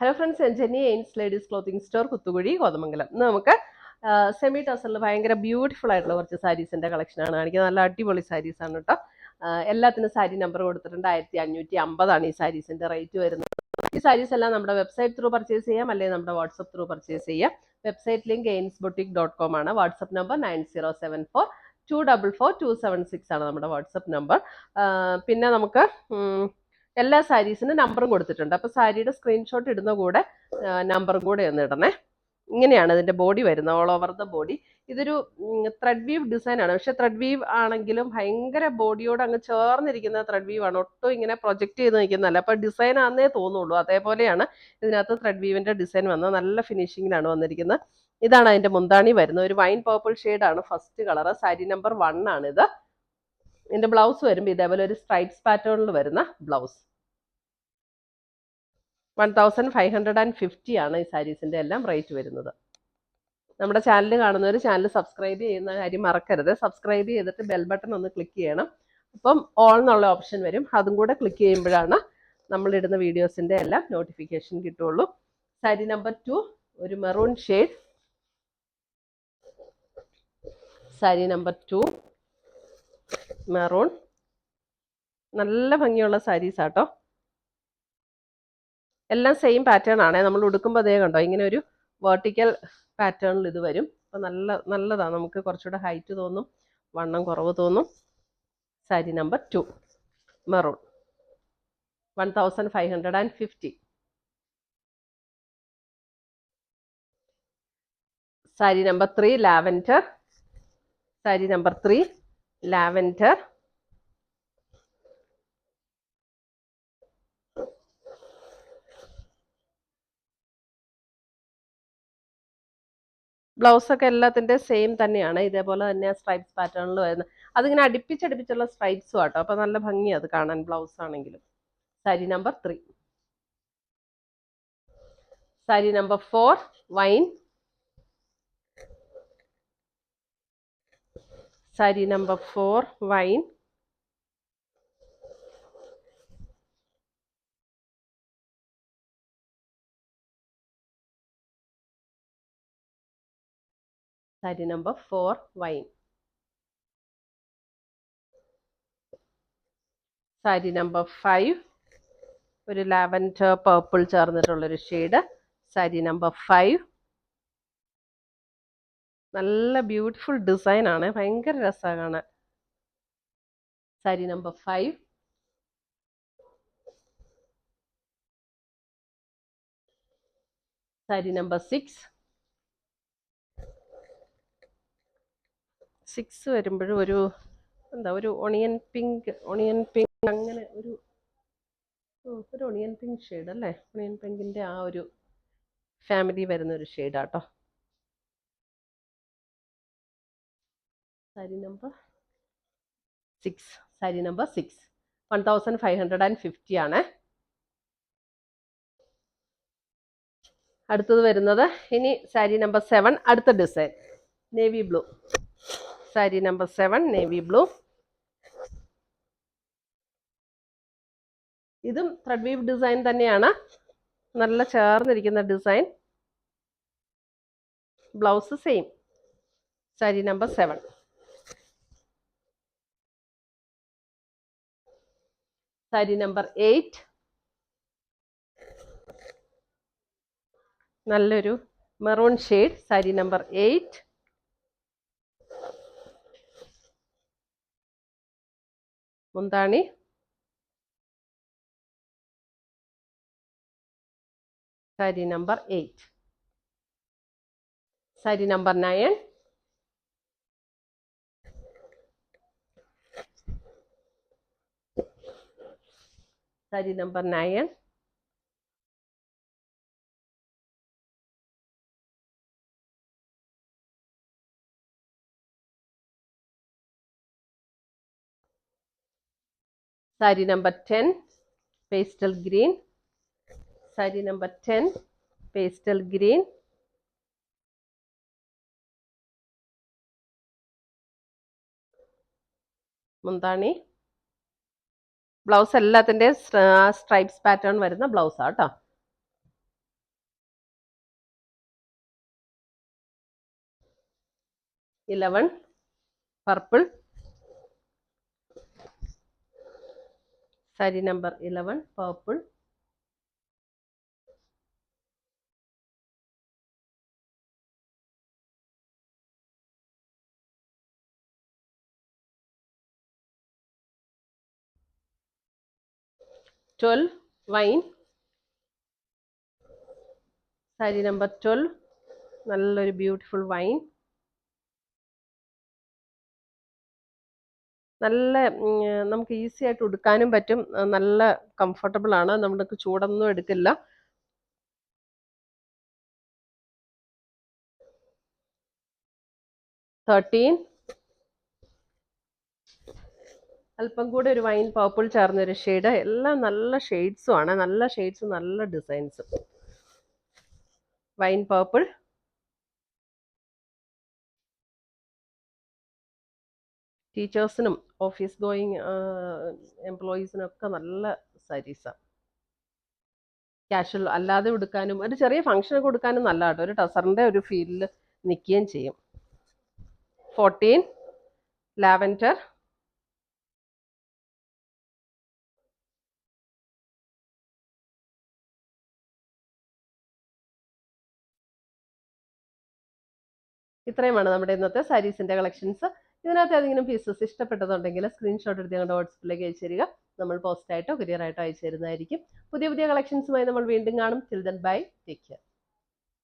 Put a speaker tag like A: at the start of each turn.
A: Hello friends, Jenny എയിൻസ് ladies clothing store, Kuthukuzhi, Kothamangalam. ഇന്ന് നമുക്ക് സെമി ടസറിൽ ഭയങ്കര ബ്യൂട്ടിഫുൾ ആയിട്ടുള്ള കുറച്ച് സാരീസിന്റെ കളക്ഷനാണ് കാണിക്കുന്നത്. നല്ല അടിപൊളി സാരീസ് ആണ് കേട്ടോ. എല്ലാത്തിനും സാരി നമ്പർ കൊടുത്തിട്ടുണ്ട്. 1550 ഈ സാരീസിന്റെ റേറ്റ് വരുന്നത്. ഈ സാരീസ് എല്ലാം നമ്മുടെ വെബ്സൈറ്റ് ത്രൂ പർച്ചേസ് ചെയ്യാം, അല്ലെങ്കിൽ നമ്മുടെ വാട്സപ്പ് ത്രൂ പർച്ചേസ് ചെയ്യാം. വെബ്സൈറ്റ് ലിങ്ക് ainsboutique.com ആണ്. വാട്സപ്പ് നമ്പർ 9074244276 ആണ് നമ്മുടെ വാട്സപ്പ് നമ്പർ. പിന്നെ നമുക്ക് എല്ലാ സാരീസിനും നമ്പറും കൊടുത്തിട്ടുണ്ട്. അപ്പോൾ സാരിയുടെ സ്ക്രീൻഷോട്ട് ഇടുന്ന കൂടെ നമ്പറും കൂടെ ഒന്ന് ഇടണേ. ഇങ്ങനെയാണ് ഇതിന്റെ ബോഡി വരുന്നത്, ഓൾ ഓവർ ദ ബോഡി. ഇതൊരു ത്രെഡ് വീവ് ഡിസൈൻ ആണ്. പക്ഷെ ത്രെഡ് വീവ് ആണെങ്കിലും ഭയങ്കര ബോഡിയോട് അങ്ങ് ചേർന്നിരിക്കുന്ന ത്രെഡ് വീവ് ആണ്. ഒട്ടും ഇങ്ങനെ പ്രൊജക്ട് ചെയ്ത് നിൽക്കുന്നതല്ല. അപ്പോൾ ഡിസൈൻ ആണെന്നേ തോന്നുള്ളൂ. അതേപോലെയാണ് ഇതിനകത്ത് ത്രെഡ് വീവിന്റെ ഡിസൈൻ വന്നത്. നല്ല ഫിനിഷിങ്ങിലാണ് വന്നിരിക്കുന്നത്. ഇതാണ് അതിന്റെ മുന്താണി വരുന്നത്. ഒരു വൈൻ പേർപ്പിൾ ഷെയ്ഡാണ് ഫസ്റ്റ് കളർ. സാരി നമ്പർ 1 ആണിത്. ഇതിന്റെ ബ്ലൗസ് വരുമ്പോൾ ഇതേപോലെ ഒരു സ്ട്രൈപ്സ് പാറ്റേണിൽ വരുന്ന ബ്ലൗസ്. 1550 ആണ് ഈ സാരീസിന്റെ എല്ലാം റേറ്റ് വരുന്നത്. നമ്മുടെ ചാനൽ കാണുന്നവർ ചാനൽ സബ്സ്ക്രൈബ് ചെയ്യുന്ന കാര്യം മറക്കരുത്. സബ്സ്ക്രൈബ് ചെയ്തിട്ട് ബെൽ ബട്ടൺ ഒന്ന് ക്ലിക്ക് ചെയ്യണം. അപ്പം ഓൾ എന്നുള്ള ഓപ്ഷൻ വരും. അതും കൂടെ ക്ലിക്ക് ചെയ്യുമ്പോഴാണ് നമ്മളിടുന്ന വീഡിയോസിന്റെ എല്ലാം നോട്ടിഫിക്കേഷൻ കിട്ടുള്ളൂ. സാരി നമ്പർ 2 ഒരു maroon shade. Sari number 2 maroon. നല്ല ഭംഗിയുള്ള സാരീസ് ആട്ടോ. എല്ലാം സെയിം പാറ്റേൺ ആണ്. നമ്മൾ ഉടുക്കുമ്പോൾ അതേ കണ്ടോ, ഇങ്ങനെ ഒരു വെർട്ടിക്കൽ പാറ്റേണിൽ ഇത് വരും. അപ്പം നല്ലതാണ്. നമുക്ക് കുറച്ചുകൂടെ ഹൈറ്റ് തോന്നും, വണ്ണം കുറവ് തോന്നും. Sari number 2 maroon 1550. Sari number 3 lavender. Sari number 3 lavender. Blouse ഒക്കെ എല്ലാത്തിന്റെ സെയിം തന്നെയാണ്. ഇതേപോലെ തന്നെ സ്ട്രൈപ്സ് പാറ്റേണിൽ വരുന്നത്. അതിങ്ങനെ അടുപ്പിച്ചടുപ്പിച്ചുള്ള സ്ട്രൈപ്സും ആട്ടോ. അപ്പൊ നല്ല ഭംഗിയാണ് അത് കാണാൻ, ബ്ലൗസ് ആണെങ്കിലും. Sari number 3. Sari number 4 wine. Sari number 4 wine. Sari number 4 wine. Sari number 5 ഒരു ലാവൻഡർ പർപ്പിൾ ചേർന്നിട്ടുള്ളൊരു ഷെയ്ഡ്. സാരി നമ്പർ 5 നല്ല ബ്യൂട്ടിഫുൾ ഡിസൈൻ ആണ്, ഭയങ്കര രസമാണ് കാണാൻ. സാരി നമ്പർ 5. സാരി നമ്പർ 6 വരുമ്പോഴും ഒരു ഒരു ഒണിയൻ പിങ്ക് അങ്ങനെ ഒരു ഒണിയൻ പിങ്ക് ഷെയ്ഡ് അല്ലേ. ഒണിയൻ പിങ്കിന്റെ ആ ഒരു ഫാമിലി വരുന്ന ഒരു ഷെയ്ഡാട്ടോ. സാരി നമ്പർ 6. സാരി നമ്പർ 6 1550 ആണ്. അടുത്തത് വരുന്നത് ഇനി സാരി നമ്പർ 7, അടുത്ത design navy blue. Sari number 7 navy blue. ഇതും ത്രെഡ് വീവ് ഡിസൈൻ തന്നെയാണ്, നല്ല ചേർന്നിരിക്കുന്ന design. Blouse same. Sari number 7. Sari number 8 നല്ലൊരു മെറൂൺ ഷെയ്ഡ്. സാരി നമ്പർ 8. മുന്താണി. Sari number 8. Sari number 9. Sari number 9. Sari number 10 pastel green. Sari number 10 pastel green. മുന്താണി. ബ്ലൗസ് എല്ലാത്തിൻ്റെ സ്ട്രൈപ്സ് പാറ്റേൺ വരുന്ന ബ്ലൗസാണ് കേട്ടോ. 11 purple. Saree number 11 purple. Twelve wine. Saree number 12. നല്ലൊരു ബ്യൂട്ടിഫുൾ വൈൻ. നല്ല നമുക്ക് ഈസി ആയിട്ട് ഉടുക്കാനും പറ്റും. നല്ല കംഫർട്ടബിൾ ആണ്. നമുക്ക് ചൂടൊന്നും എടുക്കില്ല. തേർട്ടീൻ. അല്പം കൂടെ ഒരു വൈൻ പർപ്പിൾ ചേർന്നൊരു ഷെയ്ഡ്. എല്ലാം നല്ല ഷെയ്ഡ്സും ആണ്. നല്ല ഷെയ്ഡ്സും നല്ല ഡിസൈൻസും. Wine purple. ടീച്ചേഴ്സിനും ഓഫീസ് ഗോയിങ് എംപ്ലോയീസിനും ഒക്കെ നല്ല സാരീസാണ്. ക്യാഷ്വൽ അല്ലാതെ ഉടുക്കാനും ഒരു ചെറിയ ഫംഗ്ഷനൊക്കെ കൊടുക്കാനും നല്ല കേട്ടോ. ഒരു ടസറിൻ്റെ ഒരു ഫീലിൽ നിൽക്കുകയും ചെയ്യും. 14 ലാവൻഡർ. ഇത്രയുമാണ് നമ്മുടെ ഇന്നത്തെ സാരീസിന്റെ കളക്ഷൻസ്. ഇതിനകത്ത് ഏതെങ്കിലും പീസസ് ഇഷ്ടപ്പെട്ടതുണ്ടെങ്കിൽ സ്ക്രീൻഷോട്ട് എടുത്ത് ഞങ്ങളുടെ വാട്സപ്പിലേക്ക് അയച്ചു തരിക. നമ്മൾ പോസ്റ്റായിട്ടോ കൊറിയറായിട്ടോ അയച്ചു തരുന്നതായിരിക്കും. പുതിയ പുതിയ കളക്ഷൻസുമായി നമ്മൾ വീണ്ടും കാണും. Till then bye, take care.